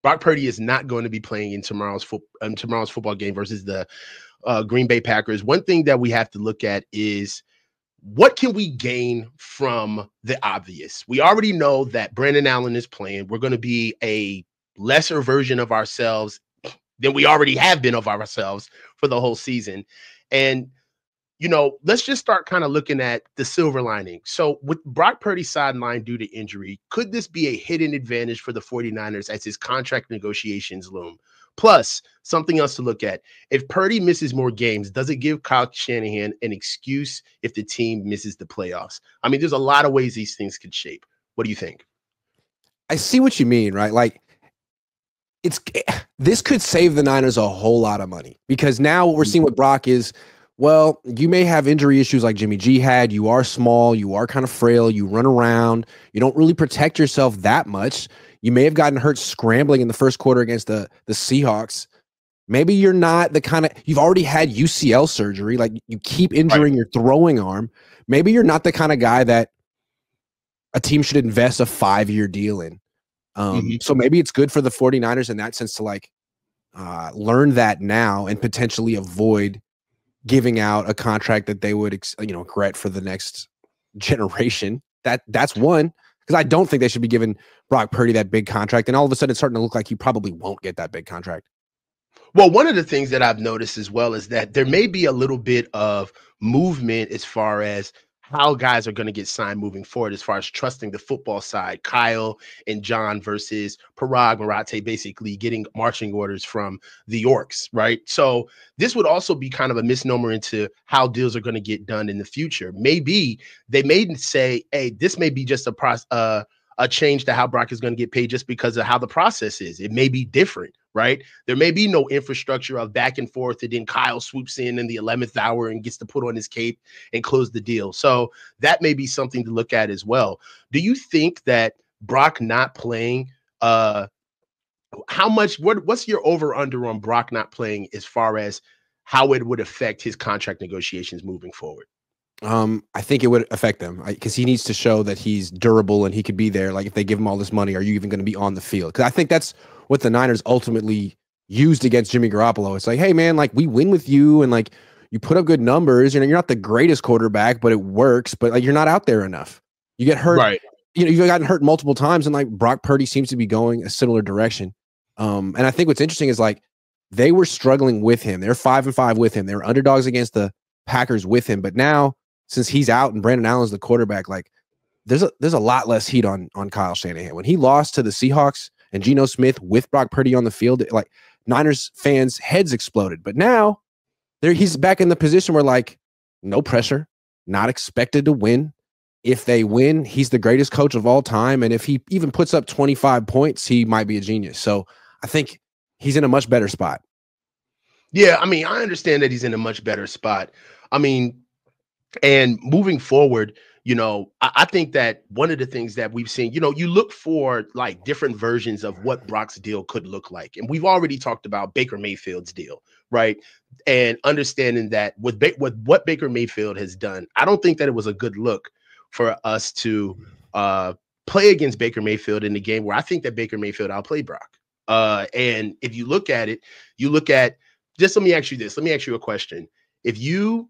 Brock Purdy is not going to be playing in tomorrow's football game versus the Green Bay Packers. One thing that we have to look at is what can we gain from the obvious? We already know that Brandon Allen is playing. We're going to be a lesser version of ourselves than we already have been of ourselves for the whole season. And, you know, let's just start kind of looking at the silver lining. So with Brock Purdy sidelined due to injury, could this be a hidden advantage for the 49ers as his contract negotiations loom? Plus, something else to look at. If Purdy misses more games, does it give Kyle Shanahan an excuse if the team misses the playoffs? I mean, there's a lot of ways these things could shape. What do you think? I see what you mean, right? Like, this could save the Niners a whole lot of money, because now what we're seeing with Brock is, well, you may have injury issues like Jimmy G had. You are small. You are kind of frail. You run around. You don't really protect yourself that much. You may have gotten hurt scrambling in the first quarter against the Seahawks. Maybe you're not the kind of – you've already had UCL surgery. Like, you keep injuring your throwing arm. Maybe you're not the kind of guy that a team should invest a 5-year deal in. So maybe it's good for the 49ers in that sense to, like, learn that now and potentially avoid giving out a contract that they would regret for the next generation. That's one. Because I don't think they should be giving Brock Purdy that big contract. And all of a sudden, it's starting to look like he probably won't get that big contract. Well, one of the things that I've noticed as well is that there may be a little bit of movement as far as how guys are going to get signed moving forward, as far as trusting the football side. Kyle and John versus Parag Marate basically getting marching orders from the Orcs, right? So this would also be kind of a misnomer into how deals are going to get done in the future. Maybe they may say, hey, this may be just a change to how Brock is going to get paid just because of how the process is. It may be different, right? There may be no infrastructure of back and forth, and then Kyle swoops in the 11th hour and gets to put on his cape and close the deal. So that may be something to look at as well. Do you think that Brock not playing, what's your over-under on Brock not playing as far as how it would affect his contract negotiations moving forward? I think it would affect them because he needs to show that he's durable and he could be there. Like, if they give him all this money, are you even going to be on the field? Because I think that's what the Niners ultimately used against Jimmy Garoppolo. It's like, hey, man, like, we win with you and, like, you put up good numbers. You know, you're not the greatest quarterback, but it works. But, like, you're not out there enough. You get hurt. Right. You know, you've gotten hurt multiple times, and, like, Brock Purdy seems to be going a similar direction. And I think what's interesting is, like, they were struggling with him. They're 5-5 with him. They were underdogs against the Packers with him. But now, since he's out and Brandon Allen's the quarterback, like, there's a lot less heat on Kyle Shanahan. When he lost to the Seahawks and Geno Smith with Brock Purdy on the field, like, Niners fans' heads exploded. But now he's back in the position where, like, no pressure, not expected to win. If they win, he's the greatest coach of all time. And if he even puts up 25 points, he might be a genius. So I think he's in a much better spot. Yeah, I mean, I understand that he's in a much better spot. I mean, and moving forward, you know, I think that one of the things that we've seen, you know, you look for, like, different versions of what Brock's deal could look like. And we've already talked about Baker Mayfield's deal, right? And understanding that with what Baker Mayfield has done, I don't think that it was a good look for us to play against Baker Mayfield in the game where I think that Baker Mayfield outplayed Brock. And if you look at it, just let me ask you this. Let me ask you a question. If you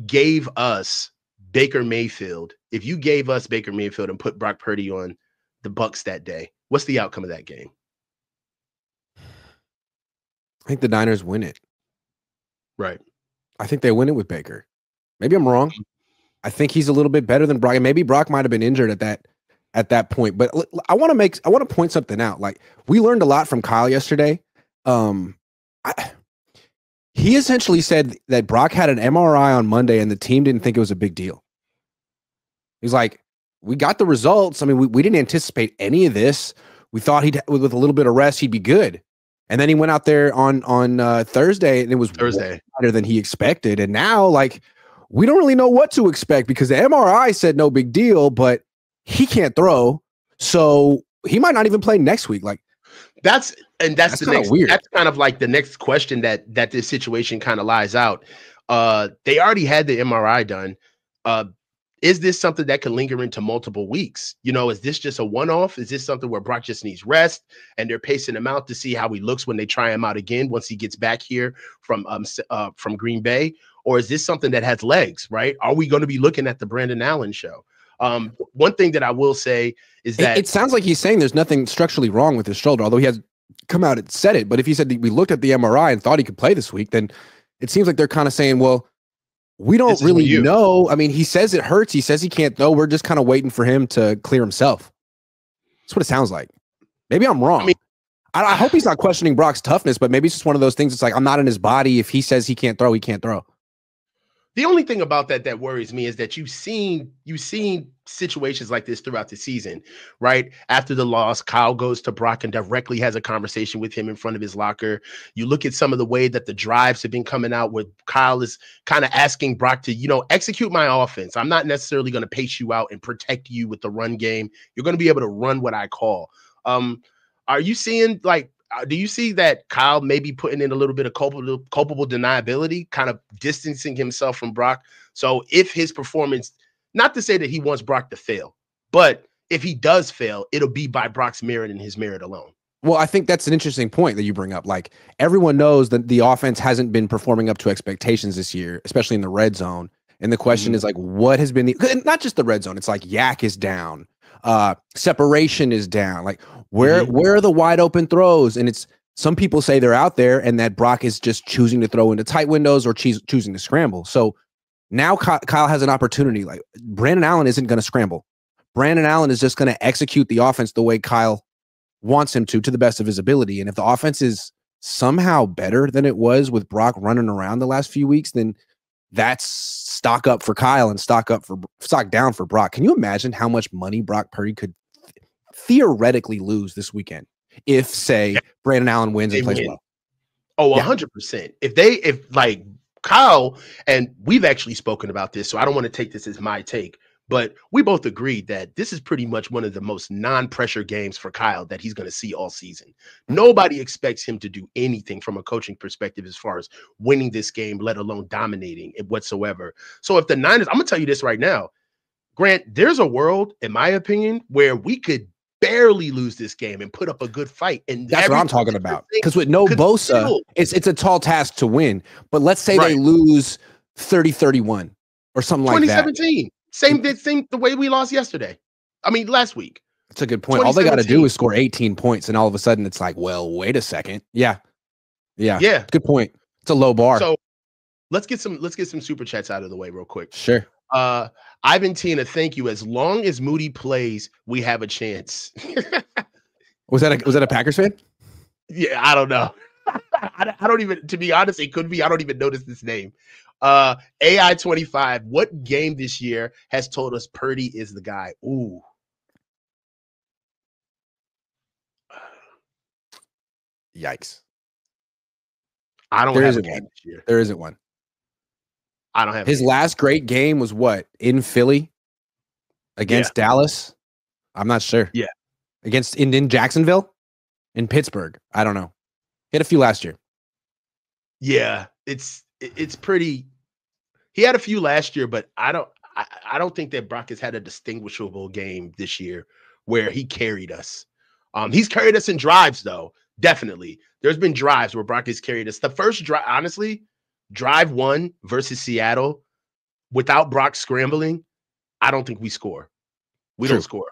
gave us Baker Mayfield and put Brock Purdy on the Bucs that day, what's the outcome of that game? I think the Niners win it. Right. I think they win it with Baker. Maybe I'm wrong. I think he's a little bit better than Brock. And maybe Brock might have been injured at that point. But I want to point something out. Like, we learned a lot from Kyle yesterday. He essentially said that Brock had an MRI on Monday and the team didn't think it was a big deal. He's like, we got the results. I mean, we didn't anticipate any of this. We thought with a little bit of rest, he'd be good. And then he went out there on Thursday, and it was better than he expected. And now, like, we don't really know what to expect because the MRI said no big deal, but he can't throw. So he might not even play next week. Like, that's the next weird. That's kind of like the next question that this situation kind of lies out. They already had the MRI done. is this something that can linger into multiple weeks? You know, is this just a one-off? Is this something where Brock just needs rest and they're pacing him out to see how he looks when they try him out again once he gets back here from Green Bay? Or is this something that has legs, right? Are we going to be looking at the Brandon Allen show? One thing that I will say is that it sounds like he's saying there's nothing structurally wrong with his shoulder, although he has come out and said it. But if he said we looked at the MRI and thought he could play this week, then it seems like they're kind of saying, well, we don't really know. I mean, he says it hurts. He says he can't throw. We're just kind of waiting for him to clear himself. That's what it sounds like. Maybe I'm wrong. I mean, I hope he's not questioning Brock's toughness, but maybe it's just one of those things. It's like, I'm not in his body. If he says he can't throw, he can't throw. The only thing about that worries me is that you've seen situations like this throughout the season, right? After the loss, Kyle goes to Brock and directly has a conversation with him in front of his locker. You look at some of the way that the drives have been coming out where Kyle is kind of asking Brock to, you know, execute my offense. I'm not necessarily going to pace you out and protect you with the run game. You're going to be able to run what I call. Are you seeing do you see that Kyle maybe putting in a little bit of culpable deniability, kind of distancing himself from Brock? So if his performance, not to say that he wants Brock to fail, but if he does fail, it'll be by Brock's merit and his merit alone. Well, I think that's an interesting point that you bring up. Like, everyone knows that the offense hasn't been performing up to expectations this year, especially in the red zone. And the question is like, what has been not just the red zone. It's like yak is down. Separation is down. Like, where are the wide open throws? And it's, some people say they're out there and that Brock is just choosing to throw into tight windows or choosing to scramble. So now Kyle has an opportunity. Like, Brandon Allen isn't going to scramble. Brandon Allen is just going to execute the offense the way Kyle wants him to the best of his ability. And if the offense is somehow better than it was with Brock running around the last few weeks, then that's stock up for Kyle and stock down for Brock. Can you imagine how much money Brock Purdy could theoretically lose this weekend if, say, Brandon Allen wins and plays well? Oh, 100%. If like Kyle, and we've actually spoken about this, so I don't want to take this as my take, but we both agreed that this is pretty much one of the most non-pressure games for Kyle that he's going to see all season. Nobody expects him to do anything from a coaching perspective as far as winning this game, let alone dominating it whatsoever. So if the Niners, I'm going to tell you this right now, Grant, there's a world, in my opinion, where we could barely lose this game and put up a good fight. And that's what I'm talking about. Because with no Bosa, it's a tall task to win. But let's say they lose 30-31 or something like that. 2017. Same the way we lost yesterday. I mean, last week. That's a good point. All they got to do is score 18 points, and all of a sudden it's like, well, wait a second. Yeah. Good point. It's a low bar. So let's get some super chats out of the way real quick. Sure. Ivan Tina, thank you. As long as Moody plays, we have a chance. Was that a Packers fan? Yeah, I don't know. I don't even, to be honest, it could be. I don't even notice this name. AI25, what game this year has told us Purdy is the guy? Ooh. Yikes. I don't have a game this year. There isn't one. I don't have his last great game was what? In Philly against Dallas? I'm not sure. Yeah. Against in Jacksonville? In Pittsburgh. I don't know. He had a few last year. Yeah, it's pretty. He had a few last year, but I don't think that Brock has had a distinguishable game this year where he carried us. He's carried us in drives, though. Definitely. There's been drives where Brock has carried us. The first drive, honestly, drive 1 versus Seattle, without Brock scrambling, I don't think we score. We don't score.